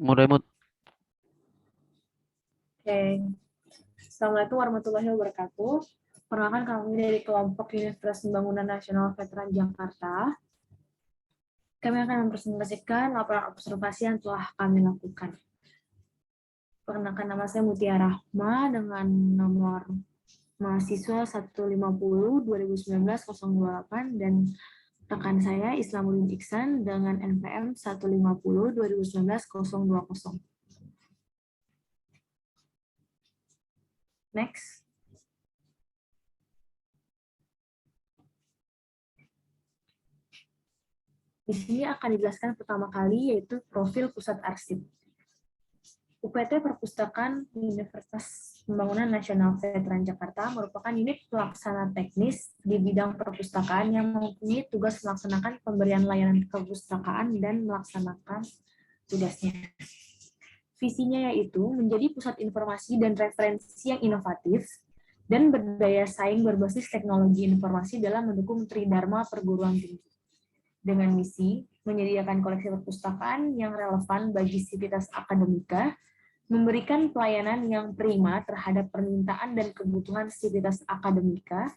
Mulai mut. Oke. Assalamualaikum warahmatullahi wabarakatuh. Perkenalkan kami dari kelompok Universitas Pembangunan Nasional Veteran Jakarta. Kami akan mempresentasikan laporan observasi yang telah kami lakukan. Perkenalkan, nama saya Mutia Rahma dengan nomor mahasiswa 150-2019-028 dan rekan saya Islamuddin Iksan dengan NPM 150-2019-020. Next. Di sini akan dijelaskan pertama kali yaitu profil pusat arsip. UPT Perpustakaan Universitas Pembangunan Nasional Veteran Jakarta merupakan unit pelaksana teknis di bidang perpustakaan yang mempunyai tugas melaksanakan pemberian layanan perpustakaan dan melaksanakan tugasnya. Visinya yaitu menjadi pusat informasi dan referensi yang inovatif dan berdaya saing berbasis teknologi informasi dalam mendukung Tridharma perguruan tinggi. Dengan misi menyediakan koleksi perpustakaan yang relevan bagi sivitas akademika, memberikan pelayanan yang prima terhadap permintaan dan kebutuhan sivitas akademika,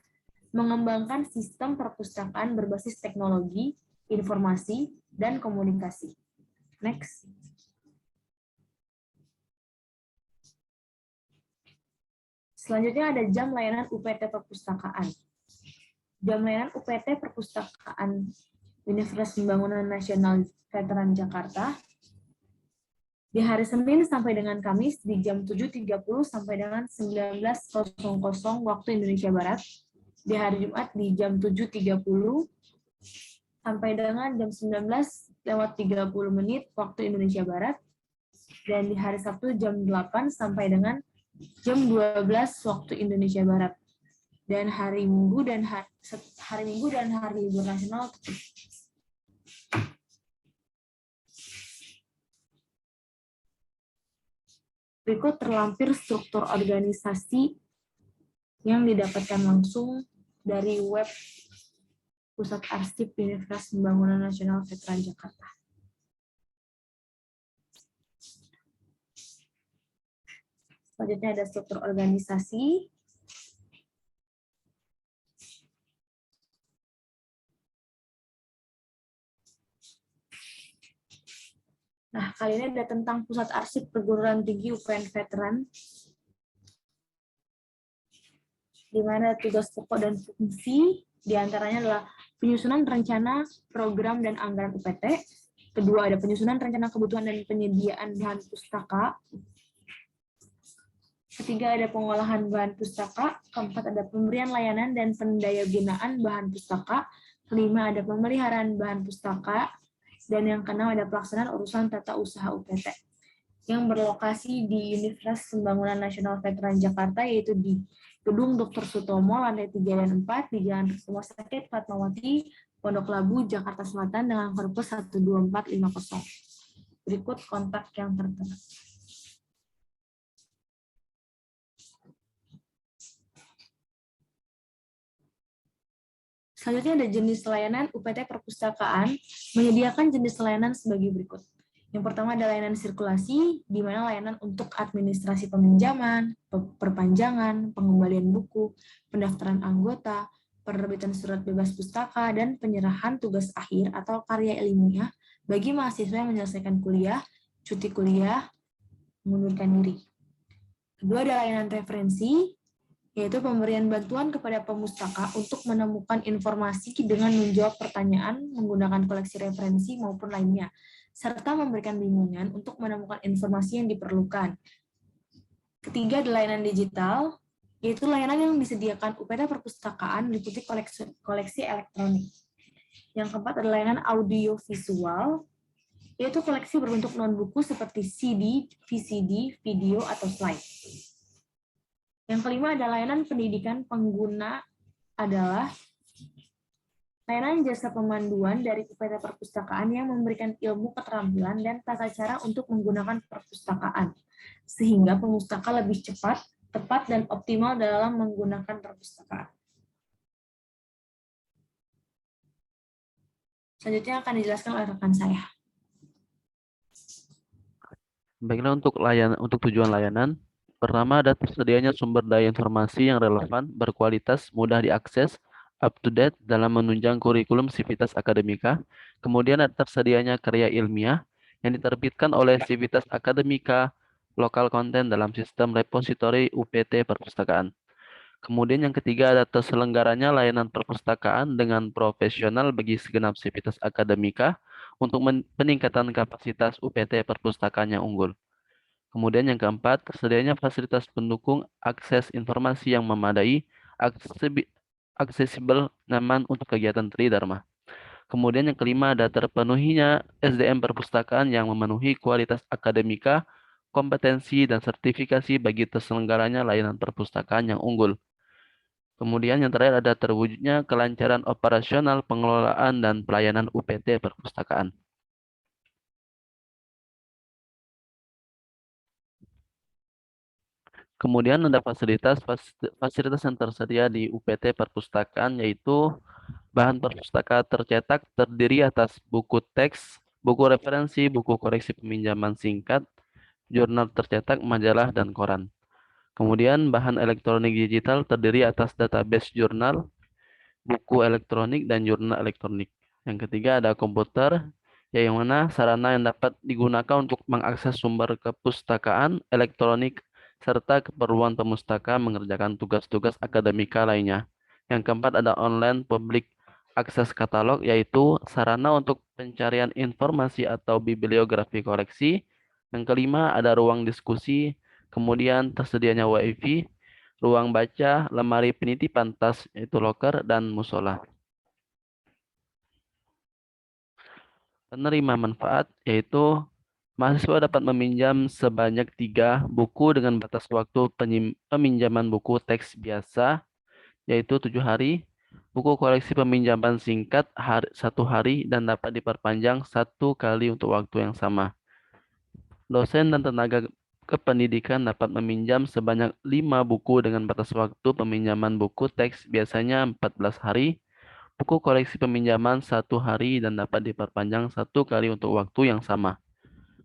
mengembangkan sistem perpustakaan berbasis teknologi, informasi, dan komunikasi. Next. Selanjutnya ada jam layanan UPT Perpustakaan. Jam layanan UPT Perpustakaan Universitas Pembangunan Nasional Veteran Jakarta di hari Senin sampai dengan Kamis di jam 7.30 sampai dengan 19.00 waktu Indonesia Barat. Di hari Jumat di jam 7.30 sampai dengan jam 19.30 waktu Indonesia Barat. Dan di hari Sabtu jam 8 sampai dengan jam 12 waktu Indonesia Barat. Dan hari Minggu dan hari libur nasional tutup. Berikut terlampir struktur organisasi yang didapatkan langsung dari web Pusat Arsip Universitas Pembangunan Nasional Veteran Jakarta. Selanjutnya ada struktur organisasi. Nah, kali ini ada tentang Pusat Arsip Perguruan Tinggi UPN Veteran, di mana tugas pokok dan fungsi diantaranya adalah penyusunan rencana, program, dan anggaran UPT. Kedua, ada penyusunan rencana kebutuhan dan penyediaan bahan pustaka. Ketiga, ada pengolahan bahan pustaka. Keempat, ada pemberian layanan dan pendayagunaan bahan pustaka. Kelima, ada pemeliharaan bahan pustaka. Dan yang keenam, ada pelaksanaan urusan tata usaha UPT yang berlokasi di Universitas Pembangunan Nasional Veteran Jakarta, yaitu di Gedung Dr. Sutomo, lantai 3 dan 4, di Jalan Rumah Sakit Fatmawati, Pondok Labu, Jakarta Selatan, dengan Korpus 12450. Berikut kontak yang tertera. Selanjutnya ada jenis layanan UPT Perpustakaan, menyediakan jenis layanan sebagai berikut. Yang pertama ada layanan sirkulasi, di mana layanan untuk administrasi peminjaman, perpanjangan, pengembalian buku, pendaftaran anggota, penerbitan surat bebas pustaka, dan penyerahan tugas akhir atau karya ilmiah bagi mahasiswa yang menyelesaikan kuliah, cuti kuliah, mengundurkan diri. Kedua ada layanan referensi, yaitu pemberian bantuan kepada pemustaka untuk menemukan informasi dengan menjawab pertanyaan menggunakan koleksi referensi maupun lainnya, serta memberikan bimbingan untuk menemukan informasi yang diperlukan. Ketiga, layanan digital, yaitu layanan yang disediakan UPT Perpustakaan meliputi koleksi elektronik. Yang keempat adalah layanan audio visual, yaitu koleksi berbentuk non-buku seperti CD, VCD, video, atau slide. Yang kelima ada layanan pendidikan pengguna adalah layanan jasa pemanduan dari UPT Perpustakaan yang memberikan ilmu, keterampilan, dan tata cara untuk menggunakan perpustakaan, sehingga pemustaka lebih cepat, tepat, dan optimal dalam menggunakan perpustakaan. Selanjutnya akan dijelaskan oleh rekan saya. Baiklah, untuk tujuan layanan, pertama ada tersedianya sumber daya informasi yang relevan, berkualitas, mudah diakses, up to date dalam menunjang kurikulum Civitas Akademika. Kemudian ada tersedianya karya ilmiah yang diterbitkan oleh Civitas Akademika lokal konten dalam sistem repositori UPT Perpustakaan. Kemudian yang ketiga ada terselenggaranya layanan perpustakaan dengan profesional bagi segenap Civitas Akademika untuk peningkatan kapasitas UPT Perpustakaan yang unggul. Kemudian yang keempat, tersedianya fasilitas pendukung akses informasi yang memadai, aksesibel, nyaman untuk kegiatan Tridharma. Kemudian yang kelima, ada terpenuhinya SDM perpustakaan yang memenuhi kualitas akademika, kompetensi, dan sertifikasi bagi terselenggaranya layanan perpustakaan yang unggul. Kemudian yang terakhir ada terwujudnya kelancaran operasional pengelolaan dan pelayanan UPT perpustakaan. Kemudian ada fasilitas yang tersedia di UPT Perpustakaan, yaitu bahan perpustakaan tercetak terdiri atas buku teks, buku referensi, buku koreksi peminjaman singkat, jurnal tercetak, majalah, dan koran. Kemudian bahan elektronik digital terdiri atas database jurnal, buku elektronik, dan jurnal elektronik. Yang ketiga ada komputer, yang mana sarana yang dapat digunakan untuk mengakses sumber kepustakaan elektronik serta keperluan pemustaka mengerjakan tugas-tugas akademika lainnya. Yang keempat ada online public access katalog, yaitu sarana untuk pencarian informasi atau bibliografi koleksi. Yang kelima ada ruang diskusi, kemudian tersedianya WiFi, ruang baca, lemari penitipan tas, yaitu loker, dan musola. Penerima manfaat, yaitu mahasiswa dapat meminjam sebanyak 3 buku dengan batas waktu peminjaman buku teks biasa, yaitu 7 hari, buku koleksi peminjaman singkat 1 hari, dan dapat diperpanjang 1 kali untuk waktu yang sama. Dosen dan tenaga kependidikan dapat meminjam sebanyak 5 buku dengan batas waktu peminjaman buku teks biasanya 14 hari, buku koleksi peminjaman 1 hari, dan dapat diperpanjang 1 kali untuk waktu yang sama.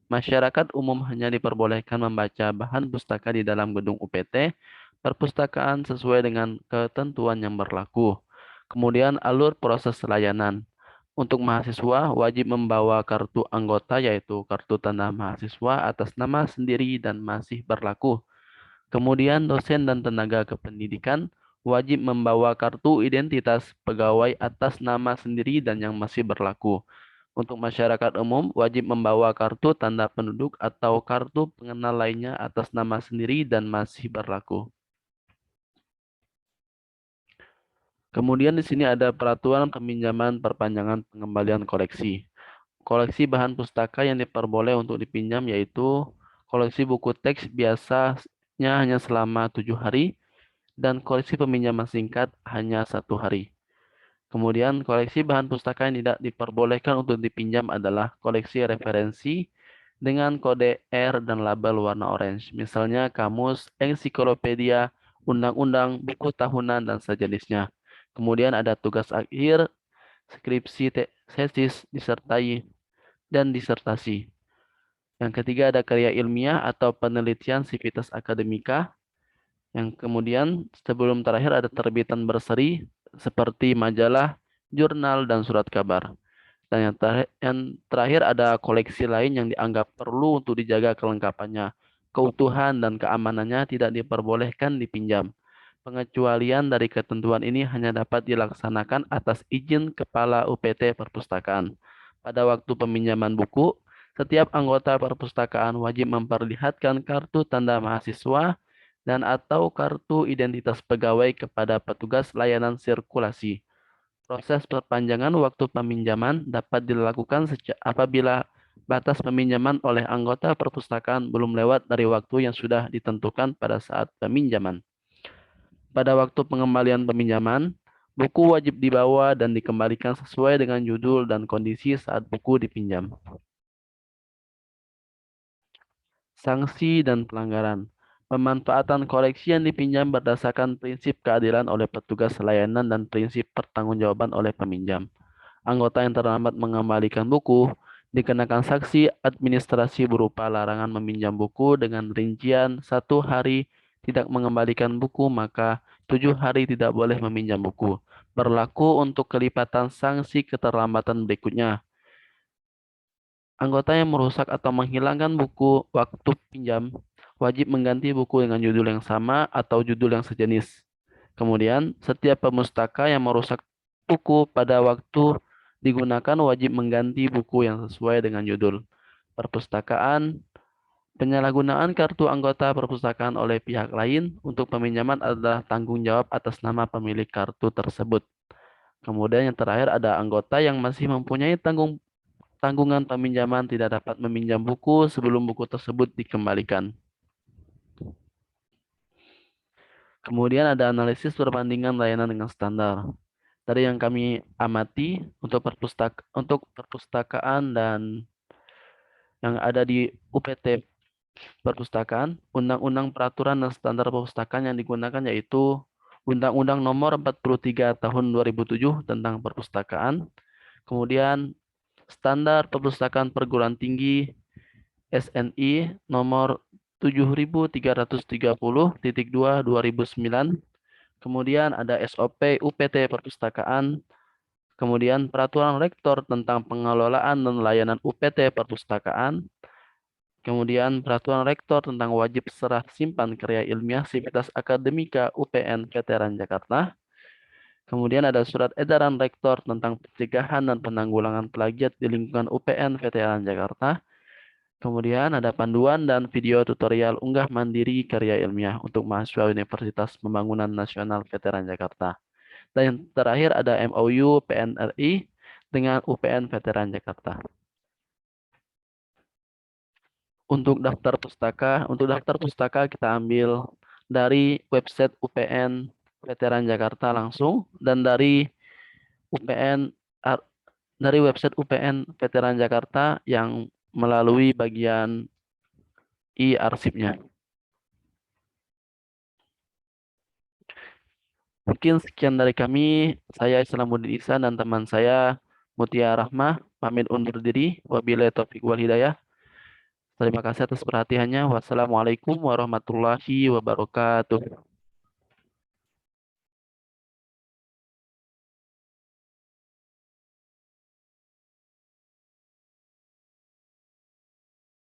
Masyarakat umum hanya diperbolehkan membaca bahan pustaka di dalam gedung UPT perpustakaan sesuai dengan ketentuan yang berlaku. Kemudian alur proses layanan. Untuk mahasiswa wajib membawa kartu anggota, yaitu kartu tanda mahasiswa atas nama sendiri dan masih berlaku. Kemudian dosen dan tenaga kependidikan wajib membawa kartu identitas pegawai atas nama sendiri dan yang masih berlaku. Untuk masyarakat umum wajib membawa kartu tanda penduduk atau kartu pengenal lainnya atas nama sendiri dan masih berlaku. Kemudian di sini ada peraturan peminjaman perpanjangan pengembalian koleksi. Koleksi bahan pustaka yang diperboleh untuk dipinjam yaitu koleksi buku teks biasanya hanya selama 7 hari dan koleksi peminjaman singkat hanya 1 hari. Kemudian koleksi bahan pustaka yang tidak diperbolehkan untuk dipinjam adalah koleksi referensi dengan kode R dan label warna orange. Misalnya kamus, ensiklopedia, undang-undang, buku tahunan, dan sejenisnya. Kemudian ada tugas akhir, skripsi, tesis, dan disertasi. Yang ketiga ada karya ilmiah atau penelitian Civitas Akademika. Yang kemudian sebelum terakhir ada terbitan berseri seperti majalah, jurnal, dan surat kabar. Dan yang terakhir ada koleksi lain yang dianggap perlu untuk dijaga kelengkapannya. Keutuhan dan keamanannya tidak diperbolehkan dipinjam. Pengecualian dari ketentuan ini hanya dapat dilaksanakan atas izin Kepala UPT Perpustakaan. Pada waktu peminjaman buku, setiap anggota perpustakaan wajib memperlihatkan kartu tanda mahasiswa dan atau kartu identitas pegawai kepada petugas layanan sirkulasi. Proses perpanjangan waktu peminjaman dapat dilakukan apabila batas peminjaman oleh anggota perpustakaan belum lewat dari waktu yang sudah ditentukan pada saat peminjaman. Pada waktu pengembalian peminjaman, buku wajib dibawa dan dikembalikan sesuai dengan judul dan kondisi saat buku dipinjam. Sanksi dan pelanggaran. Pemanfaatan koleksi yang dipinjam berdasarkan prinsip keadilan oleh petugas layanan dan prinsip pertanggungjawaban oleh peminjam. Anggota yang terlambat mengembalikan buku Dikenakan sanksi administrasi berupa larangan meminjam buku dengan rincian 1 hari tidak mengembalikan buku, maka 7 hari tidak boleh meminjam buku. Berlaku untuk kelipatan sanksi keterlambatan berikutnya. Anggota yang merusak atau menghilangkan buku waktu pinjam wajib mengganti buku dengan judul yang sama atau judul yang sejenis. Kemudian, setiap pemustaka yang merusak buku pada waktu digunakan wajib mengganti buku yang sesuai dengan judul. Perpustakaan, penyalahgunaan kartu anggota perpustakaan oleh pihak lain untuk peminjaman adalah tanggung jawab atas nama pemilik kartu tersebut. Kemudian yang terakhir ada anggota yang masih mempunyai tanggungan peminjaman tidak dapat meminjam buku sebelum buku tersebut dikembalikan. Kemudian ada analisis perbandingan layanan dengan standar. Dari yang kami amati untuk perpustakaan dan yang ada di UPT Perpustakaan, Undang-Undang Peraturan dan Standar Perpustakaan yang digunakan yaitu Undang-Undang Nomor 43 Tahun 2007 tentang Perpustakaan, kemudian Standar Perpustakaan Perguruan Tinggi SNI Nomor 7330.2 2009, kemudian ada SOP UPT Perpustakaan, kemudian Peraturan Rektor tentang Pengelolaan dan Layanan UPT Perpustakaan, kemudian Peraturan Rektor tentang wajib serah simpan karya ilmiah Sivitas Akademika UPN Veteran Jakarta. Kemudian ada Surat Edaran Rektor tentang pencegahan dan penanggulangan plagiat di lingkungan UPN Veteran Jakarta. Kemudian ada panduan dan video tutorial unggah mandiri karya ilmiah untuk mahasiswa Universitas Pembangunan Nasional Veteran Jakarta. Dan yang terakhir ada MOU PNRI dengan UPN Veteran Jakarta. Untuk daftar pustaka kita ambil dari website UPN Veteran Jakarta langsung dan dari UPN dari website UPN Veteran Jakarta yang melalui bagian e-arsipnya. Mungkin sekian dari kami. Saya Islamuddin Ihsan dan teman saya Mutia Rahmah pamit undur diri. Wabillahi taufiq wal hidayah. Terima kasih atas perhatiannya. Wassalamualaikum warahmatullahi wabarakatuh.